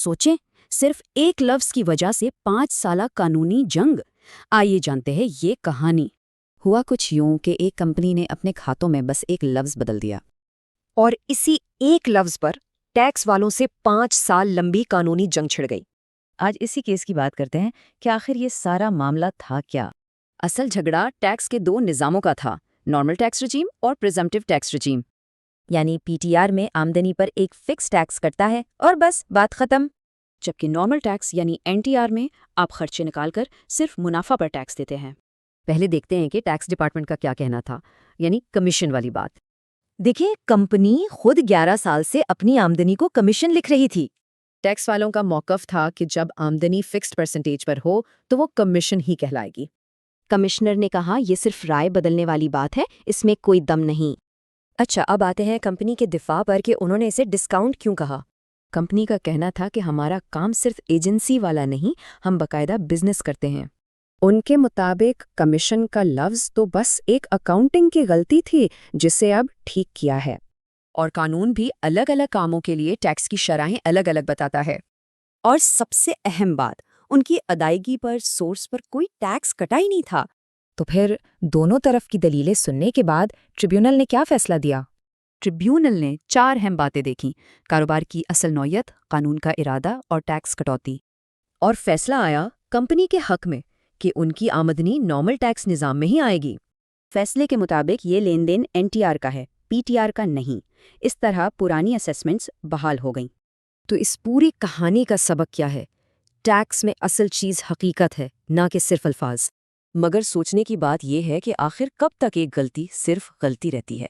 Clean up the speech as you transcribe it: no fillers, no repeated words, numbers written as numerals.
सोचें, सिर्फ एक लफ्ज की वजह से 5 साल कानूनी जंग। आइए जानते हैं ये कहानी। हुआ कुछ यूं कि एक कंपनी ने अपने खातों में बस एक लफ्ज बदल दिया। और इसी एक लफ्ज पर टैक्स वालों से 5 साल लंबी कानूनी जंग छिड़ गई। आज इसी केस की बात करते हैं कि आखिर ये सारा मामला था क्या। असल झगड़ा टैक्स के 2 निज़ामों का था, नॉर्मल टैक्स रजीम और प्रिजम्पटिव टैक्स रजीम। यानी पीटीआर में आमदनी पर एक फिक्स टैक्स कटता है और बस बात खत्म। जबकि नॉर्मल टैक्स यानी एनटीआर में आप खर्चे निकालकर सिर्फ मुनाफा पर टैक्स देते हैं। पहले देखते हैं कि टैक्स डिपार्टमेंट का क्या कहना था, यानी कमीशन वाली बात। देखिए, कंपनी खुद 11 साल से अपनी आमदनी को कमीशन लिख रही थी। टैक्स वालों का मौकफ था कि जब आमदनी फिक्स्ड परसेंटेज पर हो तो वो कमीशन ही कहलाएगी। कमिश्नर ने कहा, ये सिर्फ राय बदलने वाली बात है, इसमें कोई दम नहीं। अच्छा, अब आते हैं कंपनी के दिफा पर कि उन्होंने इसे डिस्काउंट क्यों कहा। कंपनी का कहना था कि हमारा काम सिर्फ एजेंसी वाला नहीं, हम बाकायदा बिजनेस करते हैं। उनके मुताबिक कमीशन का लफ्ज तो बस एक अकाउंटिंग की गलती थी जिसे अब ठीक किया है। और कानून भी अलग अलग कामों के लिए टैक्स की शरहें अलग अलग बताता है। और सबसे अहम बात, उनकी अदायगी पर सोर्स पर कोई टैक्स कटा ही नहीं था। तो फिर दोनों तरफ की दलीलें सुनने के बाद ट्रिब्यूनल ने क्या फैसला दिया? ट्रिब्यूनल ने 4 अहम बातें देखीं, कारोबार की असल नौयत, कानून का इरादा और टैक्स कटौती। और फैसला आया कंपनी के हक में कि उनकी आमदनी नॉर्मल टैक्स निज़ाम में ही आएगी। फैसले के मुताबिक ये लेन देन एनटीआर का है, पीटीआर का नहीं। इस तरह पुरानी असेसमेंट्स बहाल हो गईं। तो इस पूरी कहानी का सबक क्या है? टैक्स में असल चीज़ हकीकत है, ना कि सिर्फ अल्फाज। मगर सोचने की बात यह है कि आखिर कब तक एक गलती सिर्फ गलती रहती है।